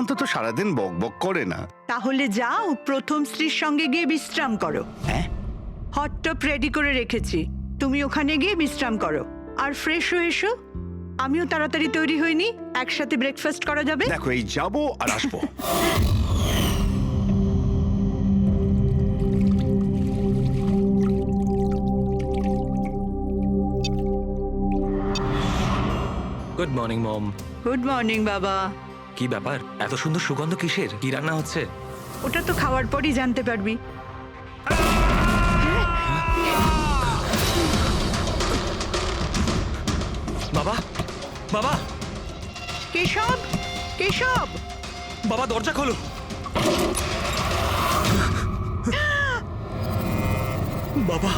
অন্তত সারাদিন বক বক করে না। তাহলে যাও প্রথম স্ত্রীর সঙ্গে গিয়ে বিশ্রাম করো। হ্যাঁ, হট টপ রেডি করে রেখেছি, তুমি ওখানে গিয়ে বিশ্রাম করো আর ফ্রেশ হয়ে এসো। আমিও তাড়াতাড়ি তৈরি হইনি, একসাথে ব্রেকফাস্ট করা যাবে। দেখো এই যাবো আর আসবো। Good morning mom. Good morning বাবা। কি ব্যাপার, এত সুন্দর সুগন্ধ কিসের? কি রান্না হচ্ছে? ওটা তো খাওয়ার পরই জানতে পারবি। বাবা, বাবা, কেশব, কেশব, বাবা দরজা খোলো। বাবা,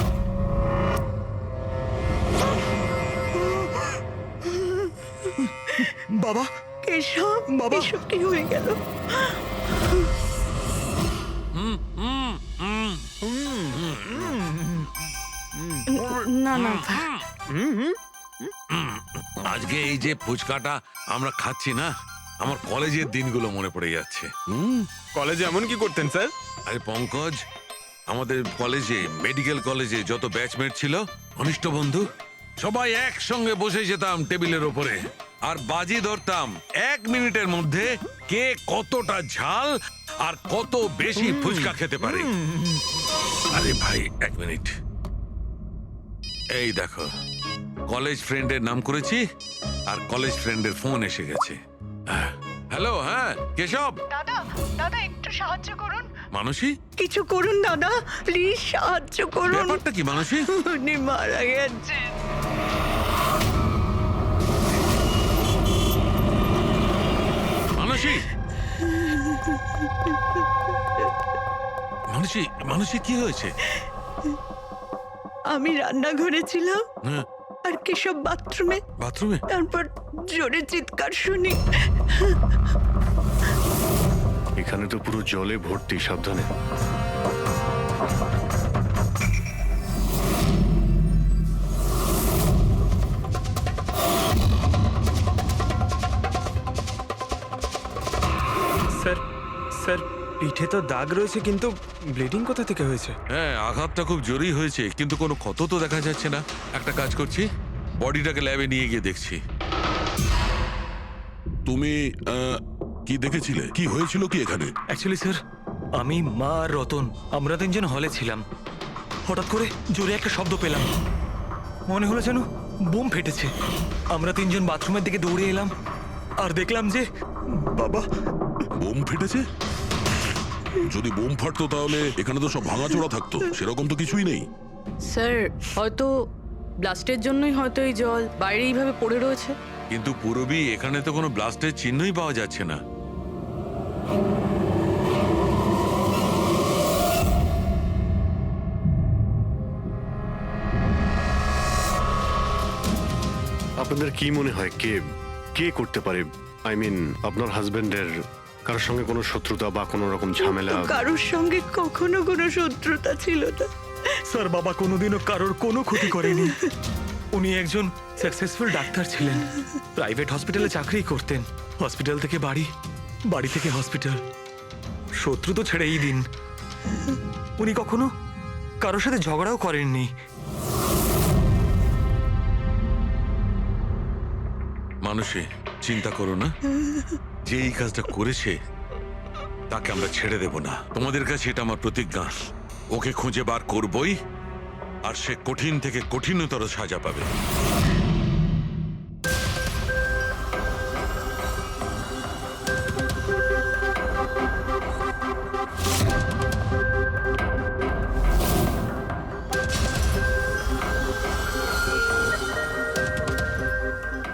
বাবা, কেশব, বাবা। এসব কি হয়ে গেল? না না, আজকে এই যে ফুচকাটা আমরা খাচ্ছি না, আমার কলেজের দিনগুলো মনে পড়ে যাচ্ছে। কলেজে এমন কি করতেন স্যার? আরে পঙ্কজ, আমাদের কলেজে, মেডিকেল কলেজে যত ব্যাচমেট ছিল, ঘনিষ্ঠ বন্ধু, সবাই একসঙ্গে বসে যেতাম টেবিলের ওপরে আর বাজি ধরতাম 1 মিনিটের মধ্যে কে কতটা ঝাল আর কত বেশি ফুচকা খেতে পারে। আরে ভাই 1 মিনিট, এই দেখো কলেজ ফ্রেন্ডের নাম করেছি আর কলেজ ফ্রেন্ডের ফোন এসে গেছে। হ্যালো, হ্যাঁ কেশব। দাদা, দাদা একটু সাহায্য করুন। মানসী, কিছু করুন দাদা, প্লিজ সাহায্য করুন। ব্যাপারটা কি মানসী? উনি মারা গেছেন। মানসী, মানসী, মানসী কি হয়েছে? আমি রান্নাঘরে ছিলাম হ্যাঁ, আর কেশব বাথরুমে, বাথরুমে? তারপর জোরে চিৎকার শুনি। এখানে তো পুরো জলে ভর্তি, সাবধানে। স্যার, স্যার পিঠে তো দাগ রয়েছে, কিন্তু ব্লিডিং কোথা থেকে হয়েছে? হ্যাঁ, আঘাতটা খুব জোরেই হয়েছে, কিন্তু কোনো ক্ষত তো দেখা যাচ্ছে না। একটা কাজ করছি, বডিটাকে ল্যাবে নিয়ে গিয়ে দেখছি। তুমি কি দেখেছিলে? কি হয়েছিল কি এখানে? অ্যাকচুয়ালি স্যার, আমি, মা আর রতন আমরা 3 জন হলে ছিলাম। হঠাৎ করে জোরে একটা শব্দ পেলাম, মনে হলো যেন বোম ফেটেছে। আমরা 3 জন বাথরুমের দিকে দৌড়ে এলাম আর দেখলাম যে বাবা। বোম ফেটেছে? যদি বোম ফাটতো তাহলে এখানে তো সব ভাঙাচোরা থাকতো, সেরকম তো কিছুই নেই। স্যার, হয়তো ব্লাস্টের জন্যই হয়তো এই জল বাইরে এইভাবে পড়ে রয়েছে। কিন্তু পুরবী, এখানে তো কোনো ব্লাস্টের চিহ্নই পাওয়া যাচ্ছে না। আপনাদের কি মনে হয় কে কে করতে পারে? আই মিন আপনার হাজবেন্ডের কারোর সঙ্গে কোনো শত্রুতা বা কোনো রকম ঝামেলা? কারোর সঙ্গে কখনো কোনো শত্রুতা ছিল না। স্যার, বাবা কোনোদিনও কারোর কোনো ক্ষতি করেনি। উনি একজন সাকসেসফুল ডাক্তার ছিলেন, প্রাইভেট হসপিটালে চাকরি করতেন। হসপিটাল থেকে বাড়ি, বাড়ি থেকে হসপিটাল, শত্রু তো ছেড়েই দিন। উনি কখনো কারোর সাথে ঝগড়াও করেননি। মানসী, চিন্তা করো না, যে এই কাজটা করেছে তাকে আমরা ছেড়ে দেব না। তোমাদের কাছে এটা আমার প্রতিজ্ঞা। ওকে খুঁজে বার করবই, আর সে কঠিন থেকে কঠিনতর সাজা পাবে।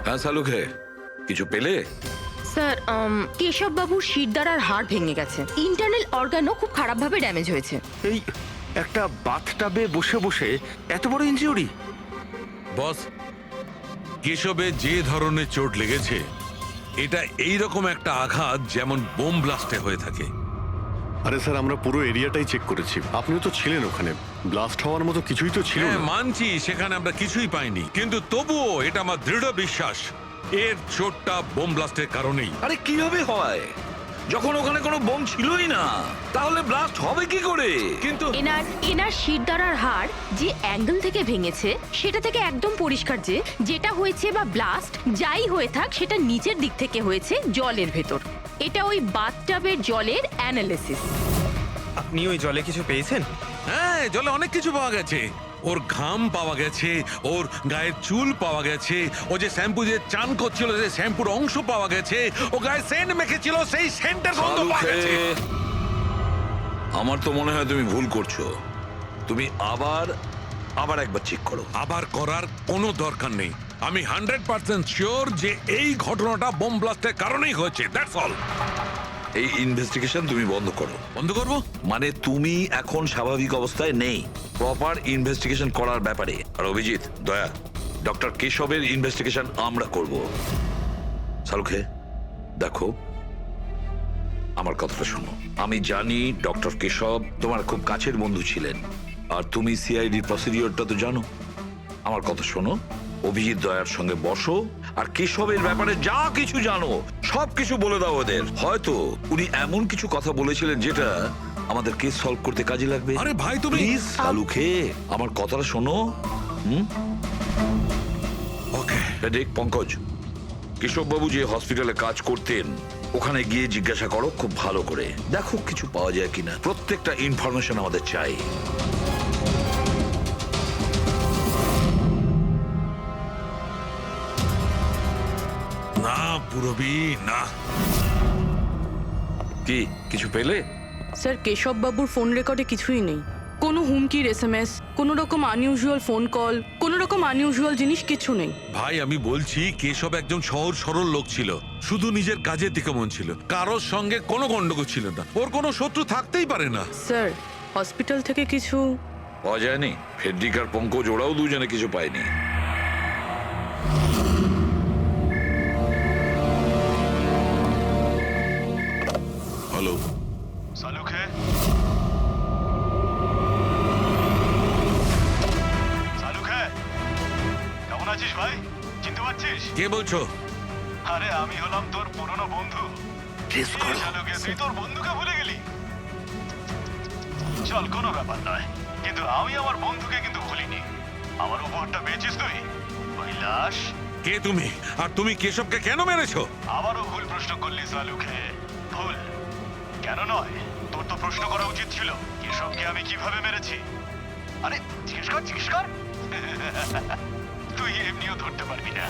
হ্যাঁ শালুকে, কিছু পেলে? স্যার, কেশব বাবুর শিরদাঁড়ার হাড় ভেঙে গেছে, ইন্টারনাল অর্গানও খুব খারাপভাবে ড্যামেজ হয়েছে। এই একটা বাথটাবে বসে বসে এত বড় ইনজিউরি? বস, কেশবে যে ধরনের চোট লেগেছে, এটা এইরকম একটা আঘাত যেমন বোম ব্লাস্টে হয়ে থাকে। আরে স্যার, আমরা পুরো এরিয়াটাই চেক করেছি, আপনিও তো ছিলেন ওখানে। ব্লাস্ট হওয়ার মতো কিছুই তো ছিল হ্যাঁ না। মানছি, সেখানে আমরা কিছুই পাইনি, কিন্তু তবুও এটা আমার দৃঢ় বিশ্বাস এর চোটটা বোম ব্লাস্টের কারণেই। আরে কিভাবে হয়? যখন ওখানে কোনো বোম ছিলই না? তাহলে ব্লাস্ট হবে কি করে? কিন্তু এনার শিরদাঁড়ার হাড় যে অ্যাঙ্গেল থেকে ভেঙেছে সেটা থেকে একদম পরিষ্কার যে যেটা হয়েছে বা ব্লাস্ট যাই হয়ে থাক সেটা নিচের দিক থেকে হয়েছে জলের ভেতর। এটা ওই বাথটাবের জলের অ্যানালিসিস। আপনি ওই জলে কিছু পেয়েছেন? হ্যাঁ, জলে অনেক কিছু পাওয়া গেছে। ওর ঘাম পাওয়া গেছে, ওর গায়ের চুল পাওয়া গেছে, ও যে শ্যাম্পু দিয়ে চান করছিল সেই শ্যাম্পুর অংশ পাওয়া গেছে, ও গায়ে সেন্ট মেখেছিল সেই সেন্টের গন্ধ পাওয়া গেছে। আমার তো মনে হয় তুমি ভুল করছো। তুমি আবার একবার চেক করো। আবার করার কোনো দরকার নেই। আমি 100% শিওর যে এই ঘটনাটা বোম ব্লাস্টের কারণেই হয়েছে। That's all. এই ইনভেস্টিগেশন তুমি বন্ধ করো। বন্ধ করবো? মানে তুমি এখন স্বাভাবিক অবস্থায় নেই প্রপার ইনভেস্টিগেশন করার ব্যাপারে। আর অভিজিৎ, দয়া, ডক্টর কেশবের ইনভেস্টিগেশন আমরা করব। সালুখে, দেখো, আমার কথাটা শোনো। আমি জানি ডক্টর কেশব তোমার খুব কাছের বন্ধু ছিলেন, আর তুমি সিআইডি প্রসিডিওরটা তো জানো। আমার কথা শোনো, অভিজিৎ দয়ার সঙ্গে বসো আর কেশবের ব্যাপারে যা কিছু জানো সব কিছু বলে দাও ওদের। হয়তো উনি এমন কিছু কথা বলেছিলেন যেটা আমাদের কেস সলভ করতে কাজে লাগবে। আরে ভাই, তুমি প্লিজ সালুখে, আমার কথাটা শোনো। ওকে। দেখ পঙ্কজ, কেশববাবু যে হসপিটালে কাজ করতেন ওখানে গিয়ে জিজ্ঞাসা করো খুব ভালো করে। দেখো কিছু পাওয়া যায় কিনা। প্রত্যেকটা ইনফরমেশন আমাদের চাই। না পুরবি, না। কি কিছু পেলে? স্যার, কেশব বাবুর ফোন রেকর্ডে কিছুই নেই। কোনো হুমকির এসএমএস, কোনো রকম আনইউজুয়াল ফোন কল, কোনো রকম আনইউজুয়াল জিনিস কিছু নেই। ভাই, আমি বলছি কেশব একজন সহজ সরল লোক ছিল, শুধু নিজের কাজের দিকে মন ছিল, কারোর সঙ্গে কোনো গন্ডগোল ছিল না, ওর কোনো শত্রু থাকতেই পারে না। স্যার, হসপিটাল থেকে কিছু পাওয়া যায়নি? ফেডরিক আর পঙ্কজ ওরাও দুজনে কিছু পায়নি। হ্যালো, সালুখে, সালুখে, কেমন আছিস ভাই? চিনতে পারছিস? কে বলছো? আরে আমি হলাম তোর পুরনো বন্ধু। সালুখে, তুই তোর বন্ধুকে ভুলে গেলি? চল, কোনো ব্যাপার নয়, কিন্তু আমি আমার বন্ধুকে কিন্তু ভুলিনি। আমার উপহারটা পেয়েছিস তুই? ওই লাশ। কে তুমি? আর তুমি কেশবকে কেন মেরেছো? আবারও ভুল প্রশ্ন করলি সালুখে। ভুল কেন নয়, তোর তো প্রশ্ন করা উচিত ছিল কেশবকে আমি কিভাবে মেরেছি। আরে জিজ্ঞেস কর। তুই এমনিও ধরতে পারবি না।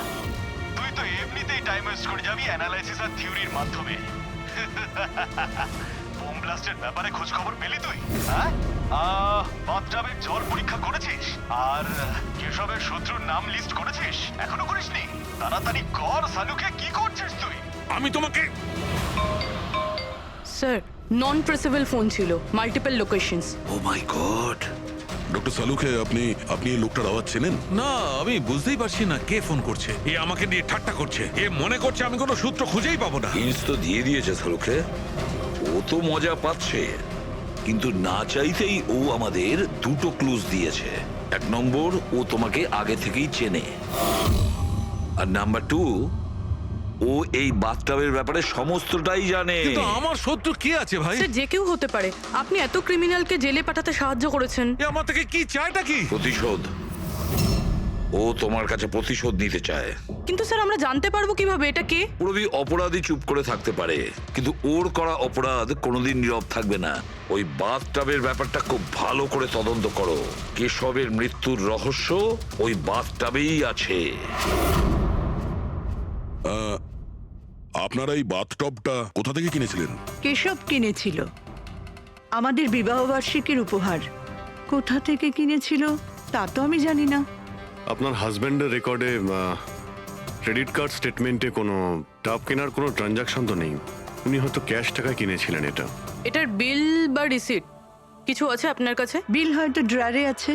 তুই তো এমনিতেই টাইম ওয়েস্ট করে যাবি অ্যানালাইসিস আর থিওরির মাধ্যমে। বোম ব্লাস্টের ব্যাপারে খোঁজ খবর পেলি তুই? হ্যাঁ, বাথটাবের জল পরীক্ষা করেছিস? আর কেশবের শত্রুর নাম লিস্ট করেছিস? এখনো করিসনি? তাড়াতাড়ি কর সালুখে, কি করছিস তুই? আমি তোমাকে... স্যার, নন ট্রেসেবল ফোন ছিল, মাল্টিপল লোকেশনস। ও মাই গড। ডক্টর সালুখে, আপনি এই লোকটার আওয়াজ চেনেন? না, আমি বুঝতেই পারছি না কে ফোন করছে। এ আমাকে নিয়ে ঠাট্টা করছে, এ মনে করছে আমি কোনো সূত্র খুঁজেই পাবো না। হিন্টস তো দিয়ে দিয়েছে সালুখে, ও তো মজা পাচ্ছে, কিন্তু না চাইতেই ও আমাদের দুটো ক্লুজ দিয়েছে। এক নম্বর, ও তোমাকে আগে থেকেই চেনে, আর নাম্বার 2, ও এই বাথটাবের ব্যাপারে সমস্তটাই জানে। কিন্তু আমার শত্রু কি আছে ভাই? স্যার, যে কেউ হতে পারে। আপনি এত ক্রিমিনালকে জেলে পাঠাতে সাহায্য করেছেন। এ আমার থেকে কি চায়টা কি? প্রতিশোধ। ও তোমার কাছে প্রতিশোধ নিতে চায়। কিন্তু স্যার, আমরা জানতে পারবো কিভাবে এটা কে? পুরোপুরি অপরাধী চুপ করে থাকতে পারে, কিন্তু ওর করা অপরাধ কোনোদিন নীরব থাকবে না। ওই বাথটাবের ব্যাপারটা খুব ভালো করে তদন্ত করো। কেশবের মৃত্যুর রহস্য ওই বাথটাবেই আছে। আপনারা এই বাথটবটা কোথা থেকে কিনেছিলেন? কেশব কিনেছিল, আমাদের বিবাহবার্ষিকীর উপহার। কোথা থেকে কিনেছিল তা তো আমি জানি না। আপনার হাজব্যান্ডের রেকর্ডে ক্রেডিট কার্ড স্টেটমেন্টে কোনো টাব কেনার কোনো ট্রানজাকশন তো নেই। উনি হয়তো ক্যাশ টাকায় কিনেছিলেন এটা। এটার বিল বা রিসিট কিছু আছে আপনার কাছে? বিল হয়তো ড্রয়ারে আছে।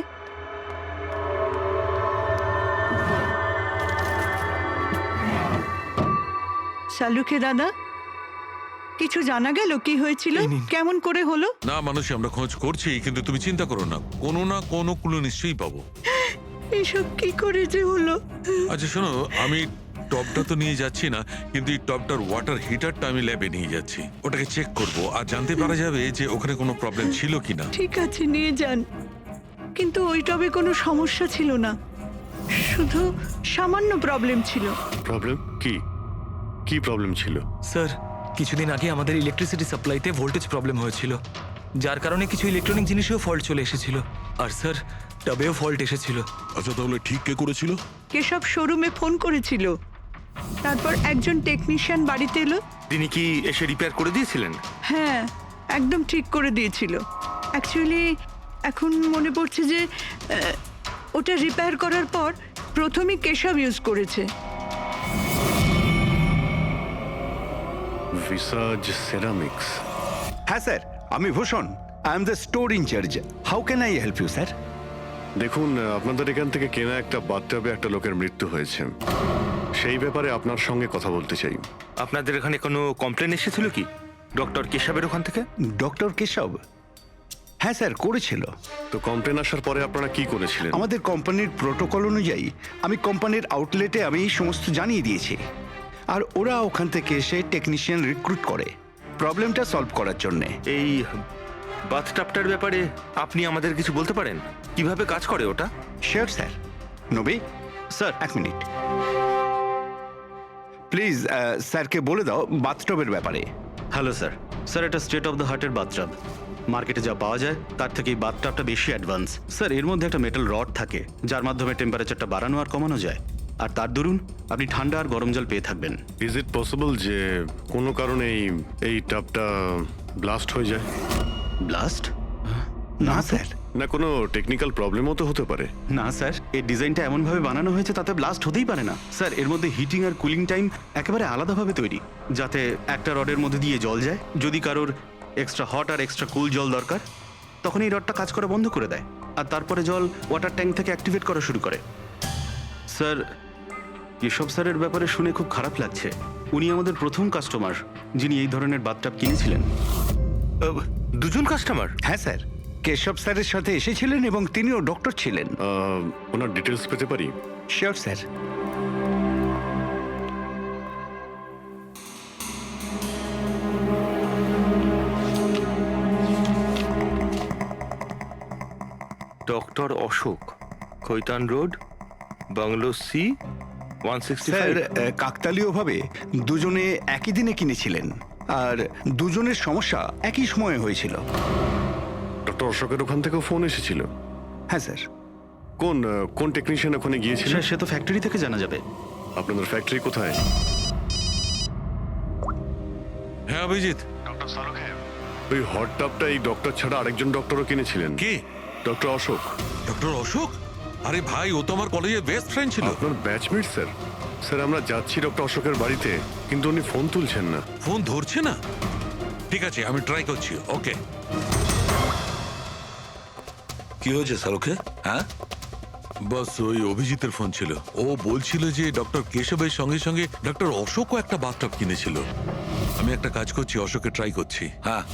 সালুখে দাদা, কিছু জানা গেল কি হয়েছিল, কেমন করে হলো? না মানুষ, আমরা খোঁজ করছি, কিন্তু তুমি চিন্তা করো না, কোনো না কোনো ক্লু নিশ্চয়ই পাবো। এসব কি করে যে হলো? আচ্ছা শোনো, আমি টবটা তো নিয়ে যাচ্ছি না, কিন্তু এই টবটার ওয়াটার হিটারটা আমি ল্যাবে নিয়ে যাচ্ছি। ওটাকে চেক করব আর জানতে পারা যাবে যে ওখানে কোনো প্রবলেম ছিল কিনা। ঠিক আছে, নিয়ে যান। কিন্তু ওই টবে কোনো সমস্যা ছিল না, শুধু সামান্য প্রবলেম ছিল। প্রবলেম কি? কি প্রবলেম ছিল? স্যার, কিছুদিন আগে আমাদের ইলেকট্রিসিটি সাপ্লাইতে ভোল্টেজ প্রবলেম হয়েছিল, যার কারণে কিছু ইলেকট্রনিক জিনিসেও ফল্ট চলে এসেছিল। আর স্যার, টবেও ফল্ট এসেছিল। আচ্ছা, তাহলে ঠিক কে করেছিল? কেশব শোরুমে ফোন করেছিল, তারপর একজন টেকনিশিয়ান বাড়িতে এলো। তিনি কি এসে রিপেয়ার করে দিয়েছিলেন? হ্যাঁ, একদম ঠিক করে দিয়েছিল। অ্যাকচুয়ালি এখন মনে পড়ছে যে ওটা রিপেয়ার করার পর প্রথমে কেশব ইউজ করেছে। ভিসাজ সেরামিক্স। হ্যাঁ স্যার, আমি Bhushan. I am the store in charge. How can I help you sir? দেখুন, আপনাদের এখান থেকে কেনা একটা বাথটাবে একটা লোকের মৃত্যু হয়েছে। সেই ব্যাপারে আপনার সঙ্গে কথা বলতে চাই। আপনাদের এখানে কোনো কমপ্লেন এসেছিল কি ডক্টর কেশবের ওখান থেকে? ডক্টর কেশব? হ্যাঁ স্যার, করেছিল। তো কমপ্লেন আসার পরে আপনারা কি করেছিলেন? আমাদের কোম্পানির প্রোটোকল অনুযায়ী আমি কোম্পানির আউটলেটে আমি এই সমস্ত জানিয়ে দিয়েছি, আর ওরা ওখান থেকে এসে টেকনিশিয়ান রিক্রুট করে প্রবলেমটা সলভ করার জন্যে। এই বাথটাবটার ব্যাপারে আপনি আমাদের কিছু বলতে পারেন? কিভাবে কাজ করে ওটা? Sure sir. নবী স্যার, এক মিনিট প্লিজ। স্যারকে বলে দাও বাথটবের ব্যাপারে। Hello sir. স্যার, এটা স্টেট অফ দ্য হার্টের বাথটাব। মার্কেটে যা পাওয়া যায় তার থেকে এই বাথটাবটা বেশি অ্যাডভান্স। স্যার, এর মধ্যে একটা মেটাল রড থাকে যার মাধ্যমে টেম্পারেচারটা বাড়ানো আর কমানো যায়, আর তার দরুন আপনি ঠান্ডা আর গরম জল পেয়ে থাকবেন। ইজ ইট পসিবল যে কোনো কারণে এই টাবটা ব্লাস্ট হয়ে যায়? ব্লাস্ট? না স্যার। না, কোনো টেকনিক্যাল প্রবলেমও তো হতে পারে। না স্যার, এই ডিজাইনটা এমনভাবে বানানো হয়েছে তাতে ব্লাস্ট হতেই পারে না। স্যার, এর মধ্যে হিটিং আর কুলিং টাইম একেবারে আলাদাভাবে তৈরি, যাতে একটা রডের মধ্যে দিয়ে জল যায়। যদি কারোর এক্সট্রা হট আর এক্সট্রা কুল জল দরকার, তখন এই রডটা কাজ করা বন্ধ করে দেয়, আর তারপরে জল ওয়াটার ট্যাঙ্ক থেকে অ্যাক্টিভেট করা শুরু করে। স্যার, কেশব স্যারের ব্যাপারে শুনে খুব খারাপ লাগছে। উনি আমাদের প্রথম কাস্টমার যিনি এই ধরনের বাথটাব কিনেছিলেন। দুজন কাস্টমার? হ্যাঁ স্যার, কেশব স্যারের সাথে এসেছিলেন এবং তিনিও ডক্টর ছিলেন। ওনার ডিটেলস পেতে পারি? Sure sir. Doctor Ashok, Khaitan road, bungalow C, 165। Sir, কাকতালীয়ভাবে দুজনে একই দিনে কিনেছিলেন, আর দুজনের সমস্যা একই সময়ে হয়েছিল। ডক্টর অশোকের ওখান থেকেও ফোন এসেছিল? হ্যাঁ স্যার। কোন টেকনিশিয়ান ওখানে গিয়েছিল? স্যার, সে তো ফ্যাক্টরি থেকে জানা যাবে। আপনাদের ফ্যাক্টরি কোথায়? হ্যাঁ অভিজিৎ। ডক্টর সালুখেব, ওই হট টাবটা এই ডক্টর ছাড়া আরেকজন ডক্টরও কিনেছিলেন। কে? ডক্টর অশোক। ডক্টর অশোক? আরে ভাই, ও তো আমার কলেজের বেস্ট ফ্রেন্ড ছিল। আপনার ব্যাচমেট স্যার। স্যার, আমরা যাচ্ছি ডক্টর অশোকের বাড়িতে, কিন্তু উনি ফোন তুলছেন না। ফোন ধরছে না? ঠিক আছে, আমি ট্রাই করছি। ওকে। কি হয়েছে সালুকে? হ্যাঁ, বস, ওই অভিজিতের ফোন ছিল। ও বলছিল যে ডক্টর কেশবের সঙ্গে সঙ্গে ডক্টর অশোকও একটা বাথটাব কিনেছিল। আমি একটা কাজ করছি, অশোকে ট্রাই করছি। হ্যাঁ।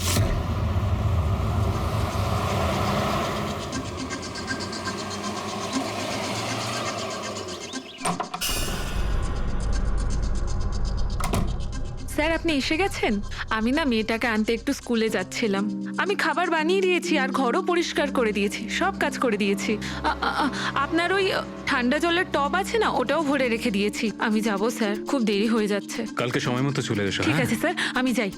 স্যার, আপনি এসে গেছেন? আমি না মেয়েটাকে আনতে একটু স্কুলে যাচ্ছিলাম। আমি খাবার বানিয়ে দিয়েছি আর ঘরও পরিষ্কার করে দিয়েছি, সব কাজ করে দিয়েছি। আপনার ওই ঠান্ডা জলের টব আছে না, ওটাও ভরে রেখে দিয়েছি। আমি যাব স্যার, খুব দেরি হয়ে যাচ্ছে। কালকে সময় মতো চলে এসো। ঠিক আছে স্যার, আমি যাই।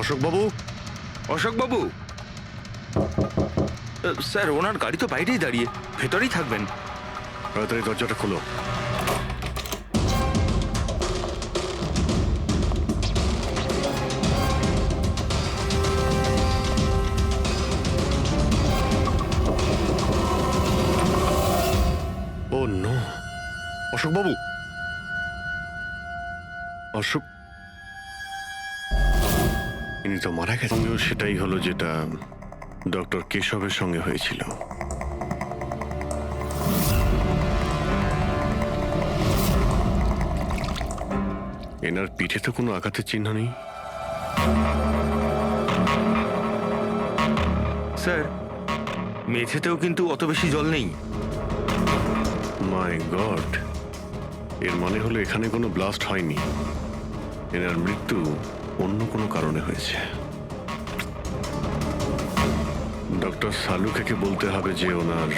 অশোকবাবু। অশোকবাবু, স্যার, ওনার গাড়ি তো বাইরেই দাঁড়িয়ে, ভেতরেই থাকবেন। তাড়াতাড়ি দরজাটা খোলো। অশোকবাবু, অশোক, ইনি তো মারা গেছেন। সঙ্গেও সেটাই হলো যেটা ডক্টর কেশবের সঙ্গে হয়েছিল। এনার পিঠে তো কোনো আঘাতের চিহ্ন নেই। স্যার মেঝেতেও কিন্তু অত বেশি জল নেই। মাই গড, এর মানে হলো এখানে কোনো ব্লাস্ট হয়নি, এনার মৃত্যু অন্য কোনো কারণে হয়েছে। ডক্টর সালুকে বলতে হবে যে ওনার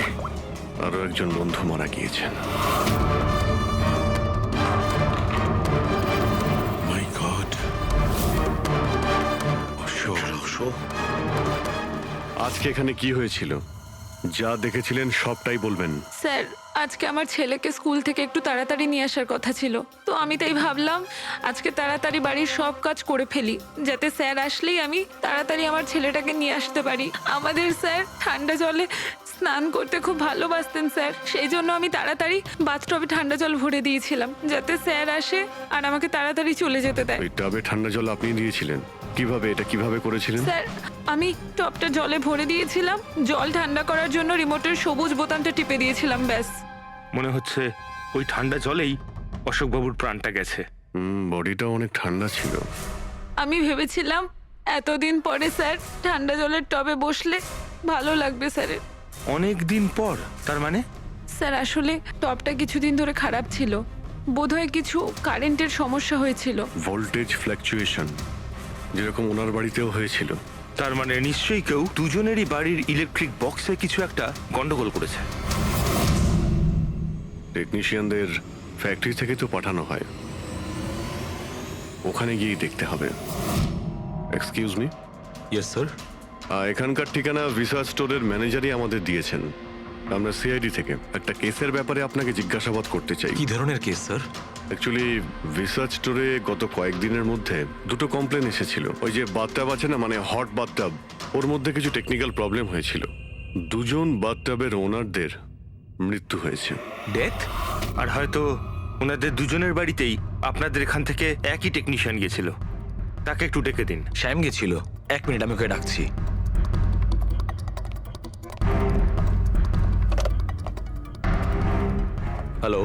আরো একজন বন্ধু মারা গিয়েছেন। মাই গড, আজকে এখানে কি হয়েছিল? যা দেখেছিলেন সবটাই বলবেন। স্যার আজকে আমার ছেলেকে স্কুল থেকে একটু তাড়াতাড়ি নিয়ে আসার কথা ছিল, তো আমি তাই ভাবলাম আজকে তাড়াতাড়ি বাড়ির সব কাজ করে ফেলি, যাতে স্যার আসলেই আমি তাড়াতাড়ি আমার ছেলেটাকে নিয়ে আসতে পারি। আমাদের স্যার ঠান্ডা জলে স্নান করতে খুব ভালোবাসতেন স্যার, সেই জন্য আমি তাড়াতাড়ি বাথটবে ঠান্ডা জল ভরে দিয়েছিলাম, যাতে স্যার আসে আর আমাকে তাড়াতাড়ি চলে যেতে দেয়। ওই টবে ঠান্ডা জল আপনি দিয়েছিলেন? কিভাবে, এটা কিভাবে করেছিলেন? স্যার আমি টবটা জলে ভরে দিয়েছিলাম, জল ঠান্ডা করার জন্য রিমোটের সবুজ বোতামটা টিপে দিয়েছিলাম, ব্যাস। মনে হচ্ছে ওই ঠান্ডা জলেই অশোকবাবুর প্রাণটা গেছে। বডিটা অনেক ঠান্ডা ছিল। আমি ভেবেছিলাম এতদিন পরে স্যার ঠান্ডা জলের টবে বসলে ভালো লাগবে স্যারের। অনেক দিন পর? তার মানে? স্যার আসলে টবটা কিছুদিন ধরে খারাপ ছিল, বোধহয় কিছু কারেন্টের সমস্যা হয়েছিল। ভোল্টেজ ফ্ল্যাকচুয়েশন, যেরকম ওনার বাড়িতেও হয়েছিল। তার মানে নিশ্চয়ই কেউ দুজনেরই বাড়ির ইলেকট্রিক বক্সে কিছু একটা গন্ডগোল করেছে। টেকনিশিয়ানদের ফ্যাক্টরি থেকে তো পাঠানো হয়, ওখানে গিয়েই দেখতে হবে। Excuse me. Yes sir. এখানকার ঠিকানা ভিসা স্টোরের ম্যানেজারই আমাদের দিয়েছেন। আমরা সিআইডি থেকে একটা কেসের ব্যাপারে আপনাকে জিজ্ঞাসাবাদ করতে চাই। কি ধরনের কেস স্যার? অ্যাকচুয়ালি ভিসা স্টোরে গত কয়েকদিনের মধ্যে দুটো কমপ্লেন এসেছিল। ওই যে বাথটাব আছে না, মানে হট বাথটাব, ওর মধ্যে কিছু টেকনিক্যাল প্রবলেম হয়েছিল। দুজন বাথটাবের ওনারদের মৃত্যু হয়েছে। ডেথ? আর হয়তো ওনাদের দুজনের বাড়িতেই আপনাদের এখান থেকে একই টেকনিশিয়ান গেছিল। তাকে একটু ডেকে দিন। শ্যাম গেছিল। 1 মিনিট, আমি ওকে ডাকছি। হ্যালো,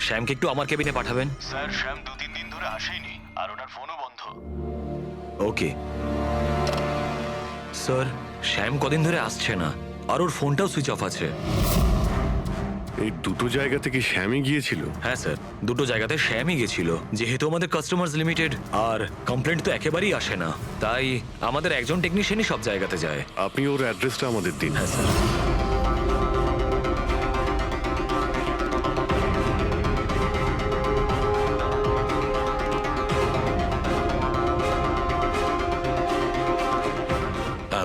শ্যামকে একটু আমার কেবিনে পাঠাবেন। স্যার শ্যাম 2-3 দিন ধরে আসেনি, আর ওনার ফোনও বন্ধ। ওকে স্যার, শ্যাম কদিন ধরে আসছে না, আর ওর ফোনটাও সুইচ অফ আছে। এই দুটো জায়গাতে কি শ্যামই গিয়েছিল? হ্যাঁ স্যার, দুটো জায়গাতে শ্যামই গেছিল। যেহেতু আমাদের কাস্টমার্স লিমিটেড আর কমপ্লেন্ট তো একেবারেই আসে না, তাই আমাদের একজন টেকনিশিয়ানই সব জায়গাতে যায়। আপনি ওর অ্যাড্রেসটা আমাদের দিন। হ্যাঁ স্যার।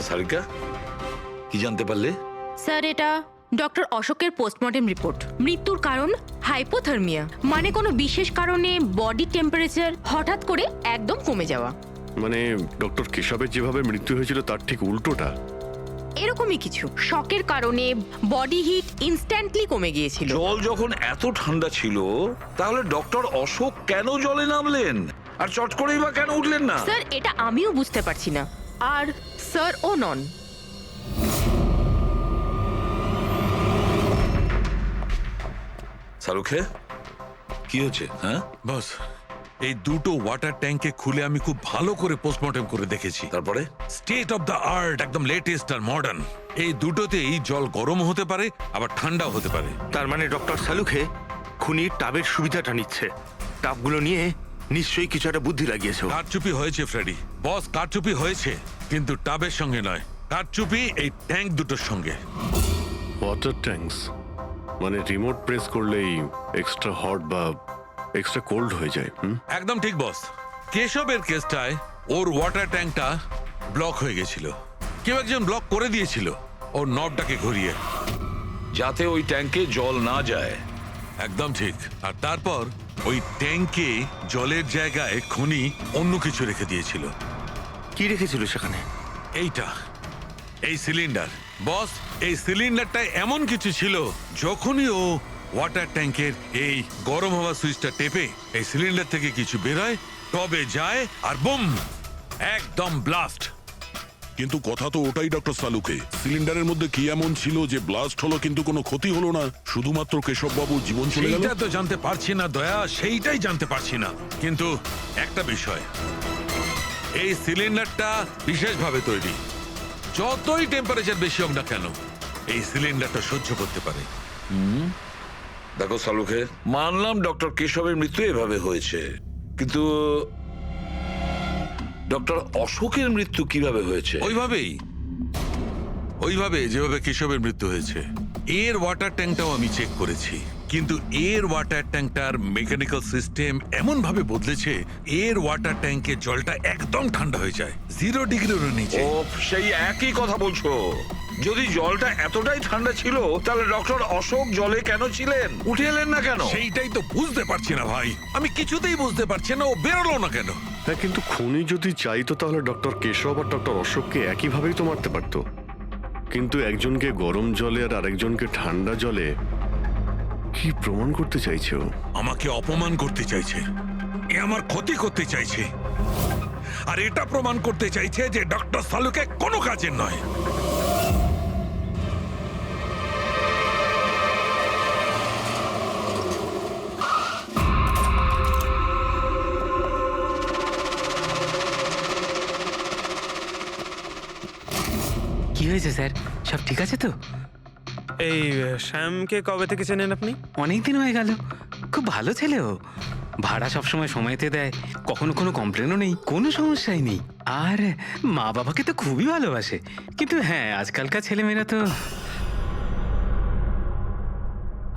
সারিকা, কি জানতে পারলে? স্যার এটা ডক্টর অশোকের পোস্টমর্টেম রিপোর্ট। মৃত্যুর কারণ হাইপোথার্মিয়া, মানে কোনো বিশেষ কারণে বডি টেম্পারেচার হঠাৎ করে একদম কমে যাওয়া। মানে ডক্টর কেশবের যেভাবে মৃত্যু হয়েছিল তার ঠিক উল্টোটা। এরকমই কিছু। শকের কারণে বডি হিট ইনস্ট্যান্টলি কমে গিয়েছিল। জল যখন এত ঠান্ডা ছিল, তাহলে ডক্টর অশোক কেন জলে নামলেন আর চট করেই বা কেন উঠলেন না? স্যার এটা আমিও বুঝতে পারছি না, আর স্যার ও নন। সারুখে, কি হচ্ছে? হ্যাঁ বস, এই দুটো ওয়াটার ট্যাঙ্কে খুলে আমি খুব ভালো করে পোস্টমর্টম করে দেখেছি। তারপরে? স্টেট অফ দ্য আর্ট, একদম লেটেস্ট আর মডার্ন। এই দুটোতেই জল গরম হতে পারে, আবার ঠান্ডাও হতে পারে। তার মানে ডক্টর সালুখে খুনির টাবের সুবিধাটা নিচ্ছে। টাবগুলো নিয়ে নিশ্চয়ই কিছু একটা বুদ্ধি লাগিয়েছে ও। কারচুপি হয়েছে ফ্রেডি বস, কারচুপি হয়েছে, কিন্তু টাবের সঙ্গে নয়। কারচুপি এই ট্যাঙ্ক দুটোর সঙ্গে। ওয়াটার ট্যাঙ্কস মানে রিমোট প্রেস করলেই এক্সট্রা হট বা এক্সট্রা কোল্ড হয়ে যায়। একদম ঠিক বস। কেশবের কেসটায় ওর ওয়াটার ট্যাঙ্কটা ব্লক হয়ে গেছিল। কেউ একজন ব্লক করে দিয়েছিল ওর নবটাকে ঘুরিয়ে, যাতে ওই ট্যাঙ্কে জল না যায়। একদম ঠিক। আর তারপর ওই ট্যাঙ্কে জলের জায়গায় খুনি অন্য কিছু রেখে দিয়েছিল। কি রেখেছিল সেখানে? এইটা, এই সিলিন্ডার বস। এই সিলিন্ডারটা এমন কিছু ছিল, যখনই ও ওয়াটার ট্যাঙ্কের এই গরম হওয়া সুইচটা টেপে এই সিলিন্ডার থেকে কিছু বেরোয়, টবে যায় আর বুম, একদম ব্লাস্ট। কিন্তু কথা তো ওটাই ডক্টর সালুকে, সিলিন্ডারের মধ্যে কি এমন ছিল যে ব্লাস্ট হলো কিন্তু কোনো ক্ষতি হলো না, শুধুমাত্র কেশববাবুর জীবন চলে গেল? সেইটা তো জানতে পারছি না দয়া, সেইটাই জানতে পারছি না। কিন্তু একটা বিষয়, এই সিলিন্ডারটা বিশেষভাবে তৈরি, যতই টেম্পারেচার বেশি হোক না কেন এই সিলিন্ডারটা সহ্য করতে পারে। দেখো সালুখে, মানলাম ডক্টর কেশবের মৃত্যু এভাবে হয়েছে, কিন্তু ডক্টর অশোকের মৃত্যু কিভাবে হয়েছে? ওইভাবে যেভাবে কেশবের মৃত্যু হয়েছে। এর ওয়াটার ট্যাঙ্কটাও আমি চেক করেছি, কিন্তু এর ওয়াটার ট্যাঙ্কটার মেকানিক্যাল সিস্টেম এমন ভাবে বদলেছে, এর ওয়াটার ট্যাঙ্কের জলটা একদম ঠান্ডা হয়ে যায় 0 ডিগ্রিরও নিচে। ও, সেই একই কথা বলছো? যদি জলটা এতটাই ঠান্ডা ছিল তাহলে ডক্টর অশোক জলে কেন ছিলেন? উঠে এলেন না কেন? সেইটাই তো বুঝতে পারছি না ভাই, আমি কিছুতেই বুঝতে পারছি না ও বেরোলো না কেন। হ্যাঁ, কিন্তু খুনি যদি চাইতো তাহলে ডক্টর কেশব আর ডক্টর অশোককে একইভাবেই তো মারতে পারতো। কিন্তু একজনকে গরম জলে আর আরেকজনকে ঠান্ডা জলে কি প্রমাণ করতে চাইছে ও? আমাকে অপমান করতে চাইছে, এ আমার ক্ষতি করতে চাইছে, আর এটা প্রমাণ করতে চাইছে যে ডক্টর সালুকে কোনো কাজের নয়। কি হয়েছে স্যার, সব ঠিক আছে তো? এই শ্যামকে কবে থেকে চেনেন আপনি? অনেক দিন হয়ে গেল, খুব ভালো ছেলে ও। ভাড়া সবসময় সময়তে দেয়, কখনো কোনো কমপ্লেনও নেই, কোনো সমস্যাই নেই। আর মা বাবাকে তো খুবই ভালোবাসে। কিন্তু হ্যাঁ, আজকালকার ছেলেমেয়েরা তো...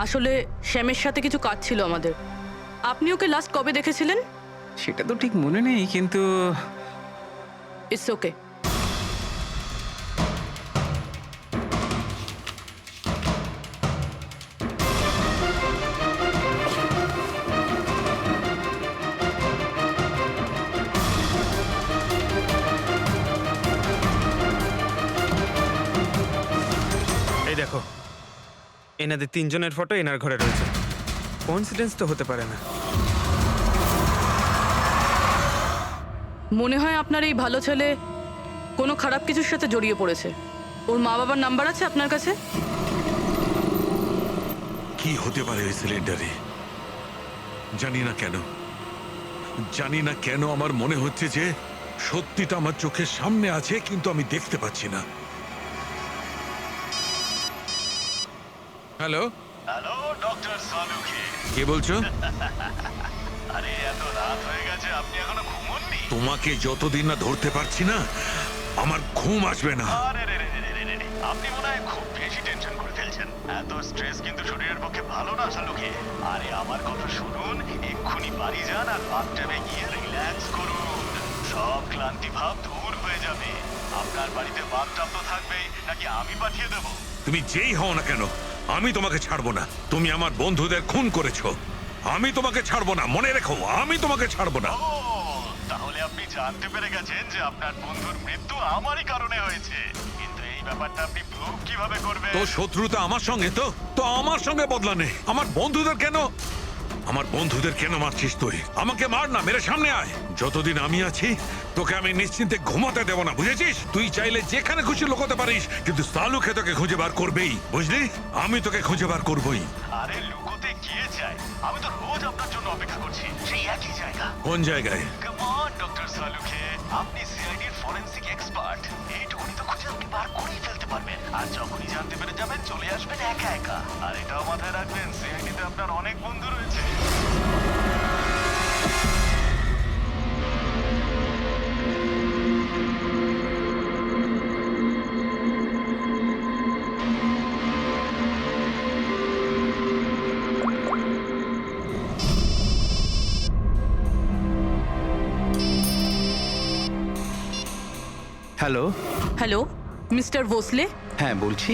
আসলে শ্যামের সাথে কিছু কাজ ছিল আমাদের। আপনি ওকে লাস্ট কবে দেখেছিলেন? সেটা তো ঠিক মনে নেই, কিন্তু ইটস ওকে। এই দেখো, এনাদের তিনজনের ফটো এনার ঘরে রয়েছে। কোইন্সিডেন্স তো হতে পারে না। মনে হয় আপনার এই ভালো ছেলে কোনো খারাপ কিছুর সাথে জড়িয়ে পড়েছে। ওর মা বাবার নাম্বার আছে আপনার কাছে? কি হতে পারে ওই সিলিন্ডারে? জানি না কেন, জানি না কেন আমার মনে হচ্ছে যে সত্যিটা আমার চোখের সামনে আছে, কিন্তু আমি দেখতে পাচ্ছি না। হ্যালো হ্যালো ডক্টর সালুকে, কে বলছো? আরে এত রাত হয়ে গেছে, আপনি এখনো ঘুমোননি? তোমাকে যতদিন না ধরতে পারছি না আমার ঘুম আসবে না। আরে রে রে রে রে রে রে, আপনি মনে হয় খুব বেশি টেনশন করে ফেলছেন। এত স্ট্রেস কিন্তু শরীরের পক্ষে ভালো না সালুকে। আরে আমার কথা শুনুন, এক্ষুনি বাড়ি যান আর বাথটাবে গিয়ে রিল্যাক্স করুন। সব ক্লান্তি ভাব দূর হয়ে যাবে। আপনার বাড়িতে বাথটাব তো থাকবেই, নাকি আমি পাঠিয়ে দেবো? তুমি যেই হও না কেন আমি তোমাকে ছাড়বো না। তুমি আমার বন্ধুদের খুন করেছো, আমি তোমাকে ছাড়বো না, মনে রেখো, আমি তোমাকে ছাড়বো না। ও, তাহলে আপনি জানতে পেরে গেছেন যে আপনার বন্ধুর মৃত্যু আমারই কারণে হয়েছে। কিন্তু এই ব্যাপারটা আপনি প্রুভ কিভাবে করবেন? তো শত্রুতা আমার সঙ্গে, তো আমার সঙ্গে বদলা নে। আমার বন্ধুদের কেন মারছিস তুই? আমাকে মার না, মেরে সামনে আয়। যতদিন আমি আছি তোকে আমি নিশ্চিন্তে ঘুমাতে দেব না, বুঝেছিস? তুই চাইলে যেখানে খুশি লুকোতে পারিস, কিন্তু সালুকে তোকে খুঁজে বার করবেই, বুঝলি? আমি তোকে খুঁজে বার করবই। আরে লুকোতে গিয়ে যায়, আমি তো রোজ আপনার জন্য অপেক্ষা করছি, সেই একই জায়গা। কোন জায়গায়? কাম অন ডক্টর সালুকে, আপনি সিআইডির ফরেনসিক এক্সপার্ট। এইটুকুনি তো খুঁজে আপনি বার করেই ফেলতে পারবেন। আর যখনই জানতে পেরে যাবেন চলে আসবেন একা একা। আর এটাও মাথায় রাখবেন, সিআইডিতে আপনার অনেক বন্ধু রয়েছে। হ্যালো। হ্যালো মিস্টার ভোসলে, হ্যাঁ বলছি।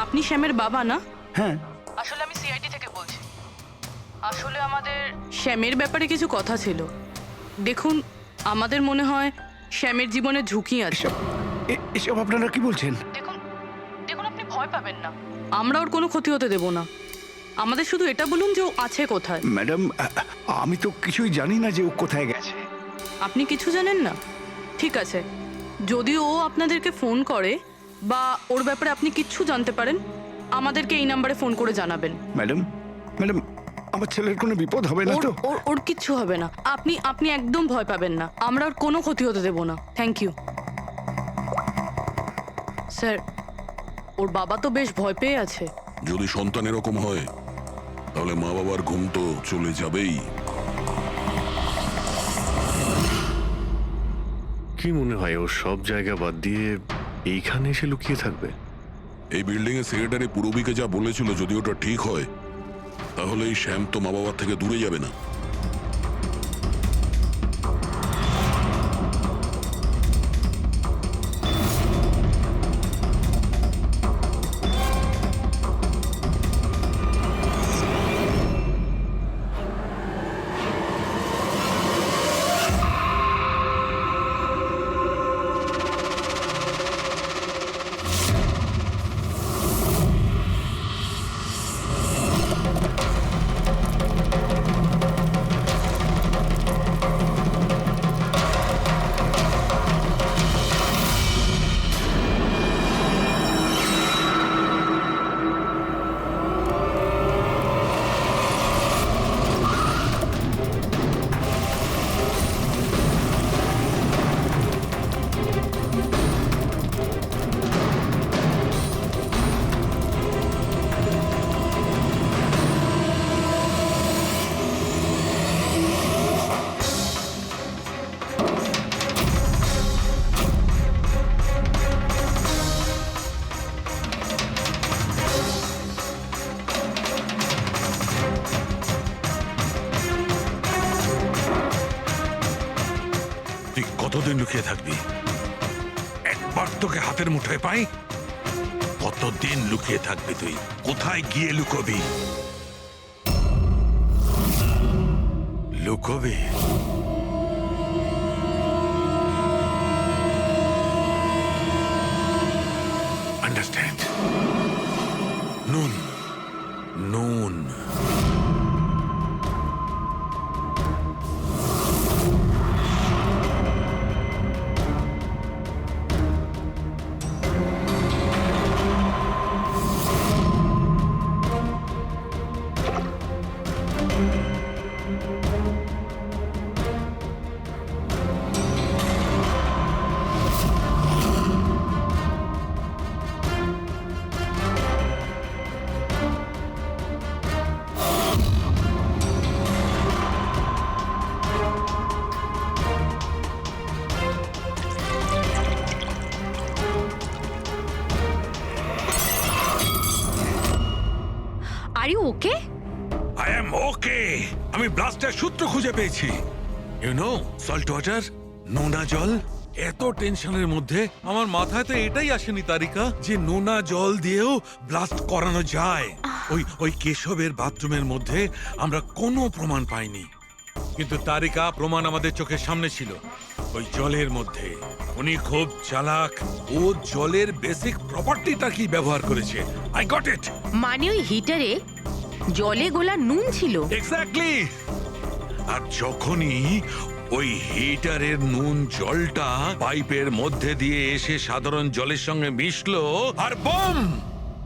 আপনি শ্যামের বাবা না? হ্যাঁ। আসলে আমি সিআইডি থেকে বলছি। আসলে আমাদের শ্যামের ব্যাপারে কিছু কথা ছিল। দেখুন, আমাদের মনে হয় শ্যামের জীবনে ঝুঁকি আছে। এসব আপনারা কি বলছেন? দেখুন দেখুন, আপনি ভয় পাবেন না, আমরা ওর কোনো ক্ষতি হতে দেব না। আমাদের শুধু এটা বলুন যে ও আছে কোথায়। ম্যাডাম, আমি তো কিছুই জানি না যে ও কোথায় গেছে। আপনি কিছু জানেন না? ঠিক আছে, যদি ও আপনাদেরকে ফোন করে বা ওর ব্যাপারে আপনি কিচ্ছু জানতে পারেন, আমাদেরকে এই নাম্বারে ফোন করে জানাবেন। ম্যাডাম, ম্যাডাম, আমার ছেলের কোনো বিপদ হবে না তো? ওর কিচ্ছু হবে না, আপনি একদম ভয় পাবেন না, আমরা ওর কোনো ক্ষতি হতে দেব না। Thank you sir. ওর বাবা তো বেশ ভয় পেয়ে আছে। যদি সন্তান এরকম হয় তাহলে মা বাবার ঘুম তো চলে যাবেই। কি মনে হয় ও সব জায়গা বাদ দিয়ে এইখানে এসে লুকিয়ে থাকবে? এই বিল্ডিং এর সেক্রেটারি পুরবিকে যা বলেছিল, যদি ওটা ঠিক হয় তাহলে এই শ্যাম তো মা বাবার থেকে দূরে যাবে না। তুই কতদিন লুকিয়ে থাকবি? একবার তোকে হাতের মুঠোয় পাই, কতদিন লুকিয়ে থাকবি তুই? কোথায় গিয়ে লুকোবি? লুকোবি? আন্ডারস্ট্যান্ড? নুন, নুন। Are you okay? I am okay. আমি ব্লাস্টের সূত্র খুঁজে পেয়েছি। ইউ নো, সল্ট ওয়াটার, নোনা জল। এত টেনশনের মধ্যে আমার মাথায় তো এটাই আসেনি তারিকা, যে নোনা জল দিয়েও ব্লাস্ট করানো যায়। ওই কেশবের বাথরুমের মধ্যে আমরা কোনো প্রমাণ পাইনি, কিন্তু তারিকা প্রমাণ আমাদের চোখের সামনে ছিল। ওই জলের মধ্যে উনি খুব চালাক, ও জলের বেসিক প্রপার্টিটা কি ব্যবহার করেছে। I got it. মানে ওই হিটারে জলে গোলা নুন ছিল? এক্স্যাক্টলি। আর যখনই ওই হিটারের নুন জলটা পাইপের মধ্যে দিয়ে এসে সাধারণ জলের সঙ্গে মিশলো, আর বম,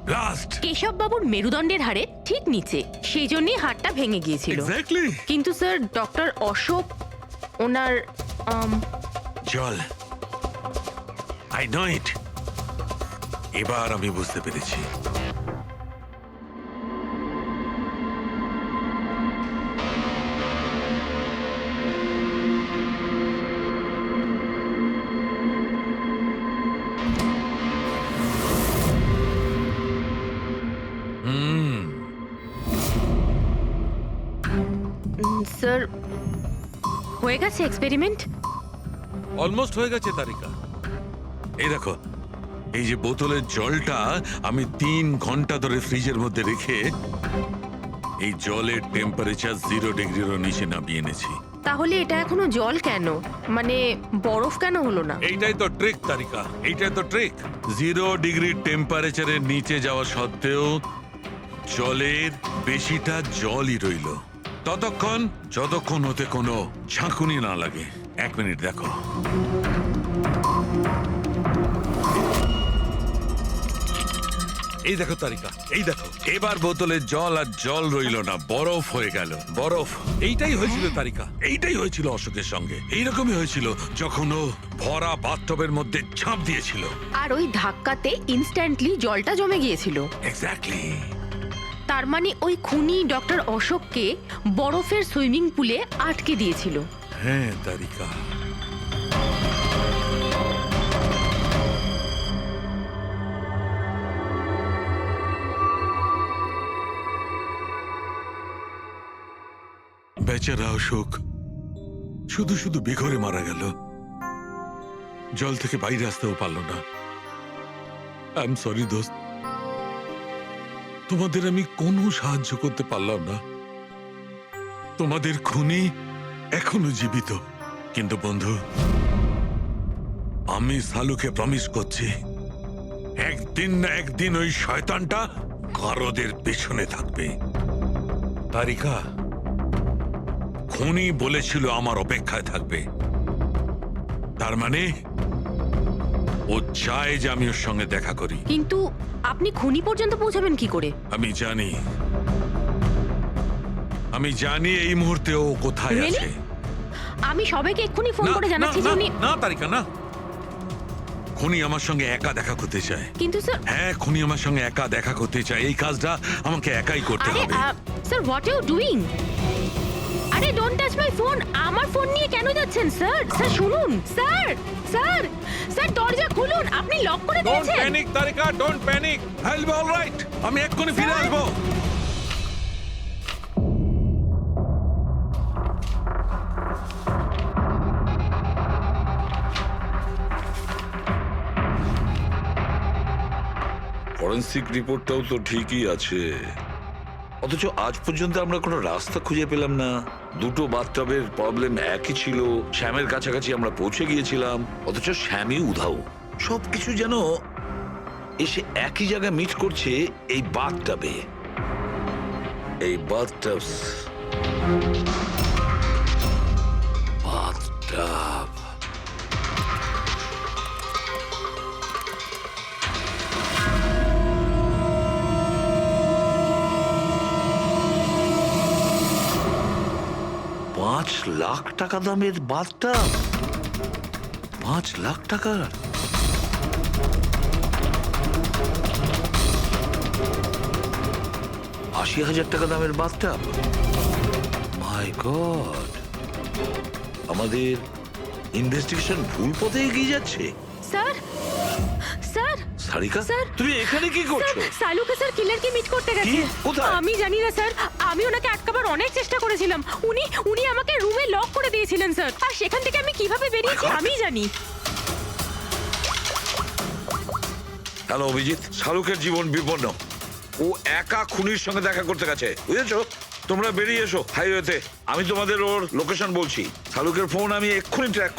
ব্লাস্ট। কেশব বাবুর মেরুদণ্ডের হাড়ের ঠিক নিচে, সেই জন্যই হাড়টা ভেঙে গিয়েছিল। এক্স্যাক্টলি। কিন্তু স্যার, ডক্টর অশোক ওনার জল, আই নো ইট। এবার আমি বুঝতে পেরেছি। স্যার, হয়ে গেছে এক্সপেরিমেন্ট? অলমোস্ট হয়ে গেছে তারিকা। এই দেখো, এই যে বোতলের জলটা আমি 3 ঘন্টা ধরে ফ্রিজের মধ্যে রেখে এই জলের টেম্পারেচার 0 ডিগ্রিরও নিচে নামিয়ে এনেছি। তাহলে এটা এখনো জল কেন? মানে বরফ কেন হলো না? এইটাই তো ট্রিক তারিকা, এইটাই তো ট্রিক। 0 ডিগ্রি টেম্পারেচারের নিচে যাওয়া সত্ত্বেও জলের বেশিটা জলই রইল, ততক্ষণ যতক্ষণ ওতে কোনো ঝাঁকুনি না লাগে। 1 মিনিট দেখো। এই দেখো তারিকা, এই দেখো, এবার বোতলে জল আর জল রইল না, বরফ হয়ে গেল, বরফ। এইটাই হয়েছিল তারিকা, এইটাই হয়েছিল অশোকের সঙ্গে। এইরকমই হয়েছিল যখন ও ভরা বাথটবের মধ্যে ঝাঁপ দিয়েছিল। আর ওই ধাক্কাতে ইনস্ট্যান্টলি জলটা জমে গিয়েছিল। এক্স্যাক্টলি। তার মানে ওই খুনি ডক্টর অশোককে বরফের সুইমিং পুলে আটকে দিয়েছিল। হ্যাঁ তারিকা। বেচারা অশোক শুধু শুধু বেঘরে মারা গেল, জল থেকে বাইরে আসতেও পারল না। আই এম সরি দোস্ত, তোমাদের আমি কোনো সাহায্য করতে পারলাম না। তোমাদের খুনি এখনো জীবিত, কিন্তু বন্ধু, আমি সালুকে প্রমিস করছি, একদিন না একদিন ওই শয়তানটা কারোদের পেছনে থাকবে। তারিকা, খুনি বলেছিল আমার অপেক্ষায় থাকবে, তার মানে ও চায় যে আমি ওর সঙ্গে দেখা করি। কিন্তু আপনি খুনি পর্যন্ত পৌঁছাবেন কি করে? আমি জানি এই মুহূর্তে ও কোথায় Really? আছে। আমি সবাইকে এক্ষুনি ফোন করে জানাচ্ছি যে উনি... না তারিকা, না। খুনি আমার সঙ্গে একা দেখা করতে চায়। কিন্তু স্যার... হ্যাঁ, খুনি আমার সঙ্গে একা দেখা করতে চায়। এই কাজটা আমাকে একাই করতে হবে। Sir, what you doing? আরে ডোন্ট টাচ মাই ফোন। আমার ফোন নিয়ে কেন যাচ্ছেন স্যার? স্যার শুনুন, স্যার স্যার স্যার দরজা খুলুন, আপনি লক করে দিয়েছেন। Don't panic Tarika, don't panic. I will be alright. আমি এক্ষুনি ফিরে আসবো। ফরেন্সিক রিপোর্টটাও তো ঠিকই আছে, অথচ আজ পর্যন্ত আমরা কোনো রাস্তা খুঁজে পেলাম না। দুটো বাথটবের প্রবলেম একই ছিল, শ্যামের কাছাকাছি আমরা পৌঁছে গিয়েছিলাম, অথচ শ্যামই উধাও। সবকিছু যেন এসে একই জায়গায় মিট করছে এই বাথটবে। এই বাথটব, বাথটব। লাখ টাকা দামের বাথটব, 5 লাখ টাকার। 80,000 টাকা দামের বাথটব। মাই গড, আমাদের ইনভেস্টিগেশন ভুল পথে এগিয়ে যাচ্ছে। স্যার স্যার সারিকা, স্যার, তুমি এখানে কি করছো? সালুকে স্যার কিলারকে মিট করতে গেছে। কোথায়? আমি জানি না স্যার, আমি ওনাকে আটকাবার অনেক চেষ্টা করেছিলাম। উনি আমাকে রুমে লক করে দিয়েছিলেন স্যার, আর সেখান থেকে আমি কিভাবে বেরিয়েছি আমি জানি। হ্যালো অভিজিৎ, শাহরুখের জীবন বিপন্ন। ও একা খুনির সঙ্গে দেখা করতে গেছে, বুঝেছো? তোমরা বেরিয়ে এসো হাইওয়েতে, আমি তোমাদের ওর লোকেশন বলছি। শাহরুখের ফোন আমি এক্ষুনি ট্র্যাক।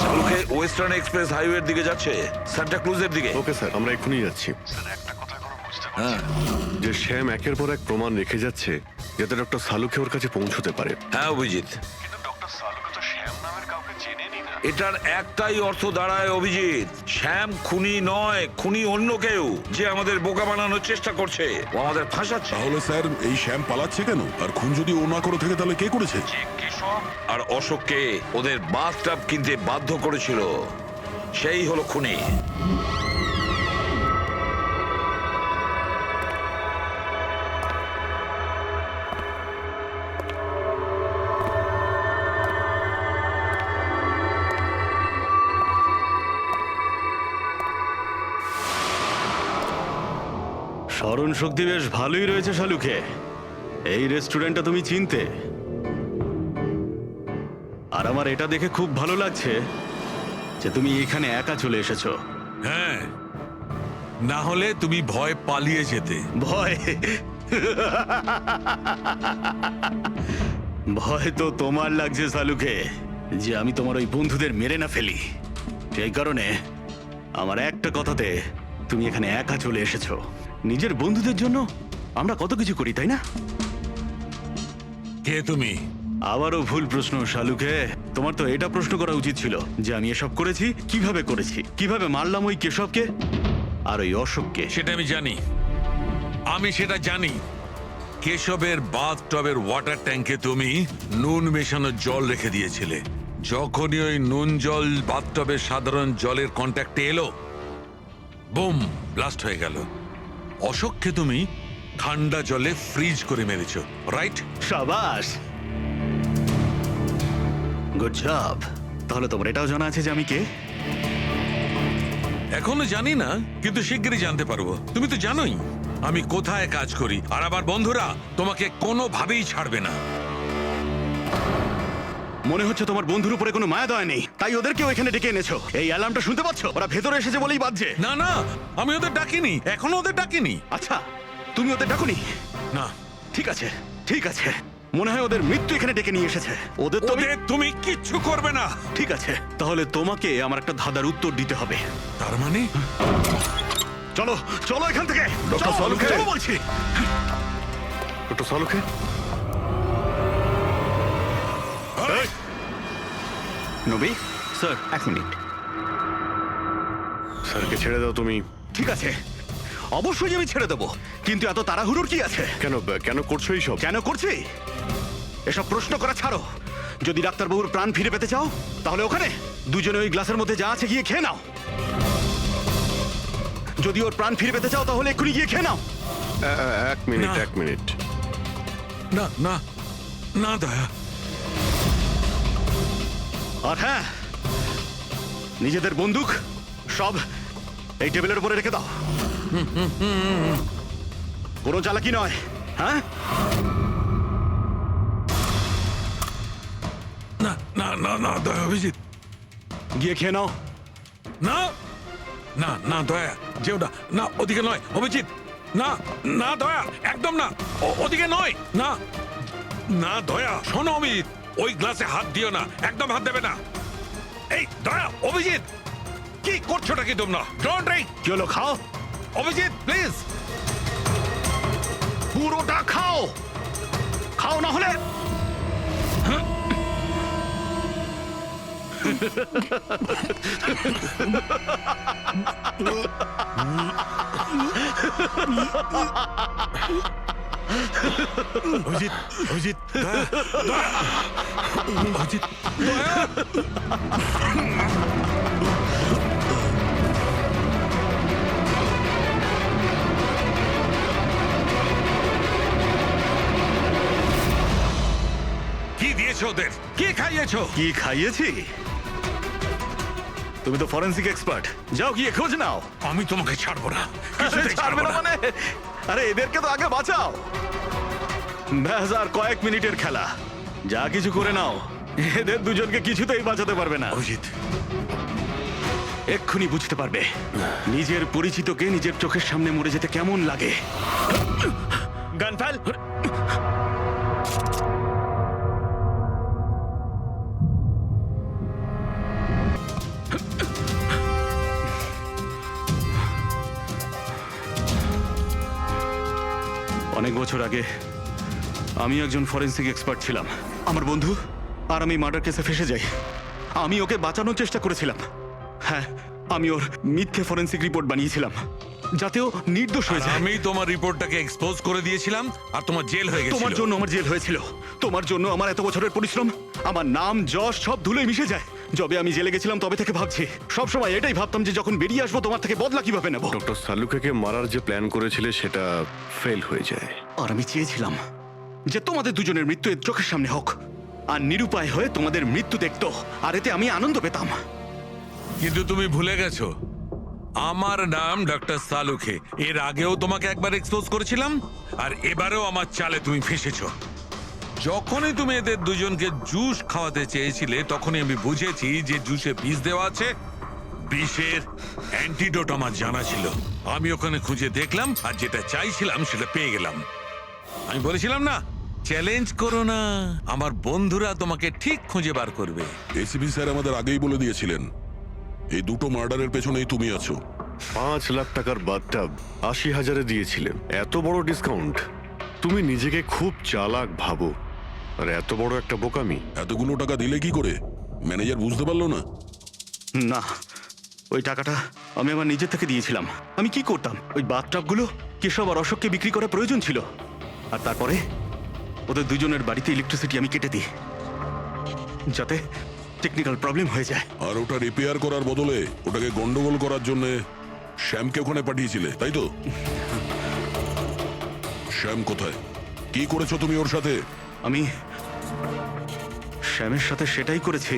শাহরুখে ওয়েস্টার্ন এক্সপ্রেস হাইওয়ের দিকে যাচ্ছে, সান্টা ক্রুজের দিকে। ওকে স্যার, আমরা এক্ষুনি যাচ্ছি। হ্যাঁ, যে শ্যাম একের পর এক প্রমাণ রেখে যাচ্ছে যাতে ডক্টর সালুকে ওর কাছে পৌঁছতে পারে। হ্যাঁ অভিজিৎ, এটার একটাই অর্থ দাঁড়ায় অভিজিৎ, শ্যাম খুনি নয়, খুনি অন্য কেউ, যে আমাদের বোকা বানানোর চেষ্টা করছে, ও আমাদের ফাঁসাচ্ছে। তাহলে স্যার এই শ্যাম পালাচ্ছে কেন? আর খুন যদি ও না করে থাকে তাহলে কে করেছে? আর অশোককে ওদের বাথটব কিনতে বাধ্য করেছিল, সেই হলো খুনি। স্মরণ শক্তি বেশ ভালোই রয়েছে শালুকে। এই রেস্টুরেন্টটা তুমি চিনতে, আর আমার এটা দেখে খুব ভালো লাগছে যে তুমি এখানে একা চলে এসেছো। হ্যাঁ, না হলে তুমি ভয় পালিয়ে যেতে। ভয়? ভয় তো তোমার লাগছে শালুকে, যে আমি তোমার ওই বন্ধুদের মেরে না ফেলি। সেই কারণে আমার একটা কথাতে তুমি এখানে একা চলে এসেছো। নিজের বন্ধুদের জন্য আমরা কত কিছু করি, তাই না? কে তুমি? আবারও ভুল প্রশ্ন শালুকে। তোমার তো এটা প্রশ্ন করা উচিত ছিল যে আমি এসব করেছি, কিভাবে মারলাম ওই কেশবকে আর ওই অশোককে। সেটা আমি জানি, আমি সেটা জানি। কেশবের বাথটবের ওয়াটার ট্যাঙ্কে তুমি নুন মেশানো জল রেখে দিয়েছিলে। যখনই ওই নুন জল বাথটবের সাধারণ জলের কন্ট্যাক্টে এলো, বুম, ব্লাস্ট হয়ে গেল। অশোককে তুমি ঠান্ডা জলে ফ্রিজ করে মেরেছো, রাইট? শাবাশ, গুড জব। তাহলে তোমার এটাও জানা আছে যে আমি কে? এখনো জানি না, কিন্তু শিগগিরই জানতে পারবো। তুমি তো জানোই আমি কোথায় কাজ করি, আর আমার বন্ধুরা তোমাকে কোনোভাবেই ছাড়বে না। মনে হচ্ছে তোমার বন্ধুর উপরে কোনো মায়া দয়া নেই, তাই ওদেরকেও এখানে ডেকে এনেছো। এই অ্যালার্মটা শুনতে পাচ্ছ? ওরা ভেতরে এসেছে বলেই বাজছে। না না, আমি ওদের ডাকিনি, এখনো ওদের ডাকিনি। আচ্ছা, তুমি ওদের ডাকুনি? না। ঠিক আছে, ঠিক আছে। মনে হয় ওদের মৃত্যু এখানে ডেকে নিয়ে এসেছে। ওদের তুমি কিচ্ছু করবে না। ঠিক আছে, তাহলে তোমাকে আমার একটা ধাঁধার উত্তর দিতে হবে। তার মানে? চলো চলো এখান থেকে। ডক্টর সালুখে, চলো বলছি। ডক্টর সালুখে, নবী স্যার, 1 মিনিট। স্যারকে ছেড়ে দাও তুমি। ঠিক আছে, অবশ্যই আমি ছেড়ে দেবো, কিন্তু এত তাড়াহুড়োর কি আছে? কেন করছো এইসব? কেন করছি এসব প্রশ্ন করা ছাড়ো। যদি ডাক্তারবাবুর প্রাণ ফিরে পেতে চাও, তাহলে ওখানে দুজনে ওই গ্লাসের মধ্যে যা আছে গিয়ে খেয়ে নাও। যদি ওর প্রাণ ফিরে পেতে চাও, তাহলে এক্ষুনি গিয়ে খেয়ে নাও। 1 মিনিট। না না না দয়া। আর হ্যাঁ, নিজেদের বন্দুক সব এই টেবিলের উপরে রেখে দাও। কোনো চালাকি নয়, হ্যাঁ? না না না না দয়া, অভিজিৎ গিয়ে খেয়ে নাও। না না না দয়া, যেও না, না ওদিকে নয় অভিজিৎ, না না দয়া, একদম না, ওদিকে নয়, না না দয়া। শোনো অমিত, ওই গ্লাসে হাত দিও না, একদম হাত দেবে না। এই দয়া, অভিজিৎ কি করছোটা কি তোমরা? Don't drink. কি হলো, খাও অভিজিৎ প্লিজ। পুরোটা খাও, খাও না হলে। অভিজিৎ, অভিজিৎ, দয়া, দয়া, অভিজিৎ, দয়া। কি দিয়েছো ওদের? কি খাইয়েছো? কি খাইয়েছি? তুমি তো ফরেনসিক এক্সপার্ট, যাও গিয়ে খোঁজ নাও। আমি তোমাকে ছাড়বো না, ছাড়বে না মানে? আরে এদেরকে তো আগে বাঁচাও। ব্যাস, আর কয়েক মিনিটের খেলা, যা কিছু করে নাও। এদের দুজনকে কিছুতেই বাঁচাতে পারবে না। অভিজিৎ, এক্ষুনি বুঝতে পারবে নিজের পরিচিতকে নিজের চোখের সামনে মরে যেতে কেমন লাগে। গান ফেল। অনেক বছর আগে আমি একজন ফরেনসিক এক্সপার্ট ছিলাম। আমার বন্ধু আর আমি মার্ডার কেসে ফেসে যাই। আমি ওকে বাঁচানোর চেষ্টা করেছিলাম। হ্যাঁ, আমি ওর মিথ্যে ফরেনসিক রিপোর্ট বানিয়েছিলাম যাতে ও নির্দোষ হয়ে যায়। আমি তোমার রিপোর্টটাকে এক্সপোজ করে দিয়েছিলাম আর তোমার জেল হয়ে গেছিল। তোমার জন্য আমার জেল হয়েছিল। তোমার জন্য আমার এত বছরের পরিশ্রম, আমার নাম যশ সব ধুলোয় মিশে যায়। যবে আমি জেলে গেছিলাম তবে থেকে ভাবছি, সব সময় এটাই ভাবতাম যে যখন বেরিয়ে আসবো তোমার থেকে বদলা কিভাবে নেব। ডক্টর সালুকেকে মারার যে প্ল্যান করেছিলে সেটা ফেল হয়ে যায়। আর আমি চেয়েছিলাম যে তোমাদের দুজনের মৃত্যু এর চোখের সামনে হোক, আর নিরুপায় হয়ে তোমাদের মৃত্যু দেখতো, আর এতে আমি আনন্দ পেতাম। কিন্তু তুমি ভুলে গেছো, আমার নাম ডক্টর সালুখে। এর আগেও তোমাকে একবার এক্সপোজ করেছিলাম, আর এবারেও আমার চালে তুমি ফেসেছো। যখনই তুমি এদের দুজনকে জুস খাওয়াতে চেয়েছিলে, তখনই আমি বুঝেছি যে জুসে বিষ দেওয়া আছে। বিষের অ্যান্টিডোট আমার জানা ছিল। আমি ওখানে খুঁজে দেখলাম, আর যেটা চাইছিলাম সেটা পেয়ে গেলাম। আমি বলেছিলাম না, চ্যালেঞ্জ করো না, আমার বন্ধুরা তোমাকে ঠিক খুঁজে বার করবে। এসিপি স্যার আমাদের আগেই বলে দিয়েছিলেন এই দুটো মার্ডারের পেছনেই তুমি আছো। 5 লাখ টাকার বাথটাব 80,000-এ দিয়েছিলে। এত বড় ডিসকাউন্ট! তুমি নিজেকে খুব চালাক ভাবো, আর এত বড় একটা বোকামি। এতগুলো টাকা দিলে কি করে? ম্যানেজার বুঝতে পারলো না? না, ওই টাকাটা আমি আমার নিজের থেকে দিয়েছিলাম। আমি কি করতাম, ওই বাথটাবগুলো কেশব আর অশোককে বিক্রি করা প্রয়োজন ছিল, আর তারপরে ওদের দুজনের বাড়িতে ইলেকট্রিসিটি আমি কেটে দিই, যাতে টেকনিক্যাল প্রবলেম হয়ে যায়। আর ওটা রিপেয়ার করার বদলে ওটাকে গন্ডগোল করার জন্য শ্যামকে ওখানে পাঠিয়েছিলে, তাই তো? শ্যাম কোথায়? কি করেছো তুমি ওর সাথে? আমি শ্যামের সাথে সেটাই করেছি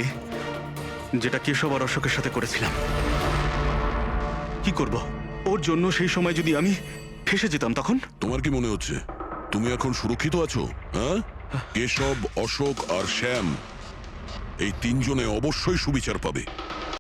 যেটা কেশব আর অশোকের সাথে করেছিলাম। কি করব, ওর জন্য সেই সময় যদি আমি ফেসে যেতাম তখন? তোমার কি মনে হচ্ছে তুমি এখন সুরক্ষিত আছো? হ্যাঁ, কেশব, অশোক আর শ্যাম এই তিনজনে অবশ্যই সুবিচার পাবে।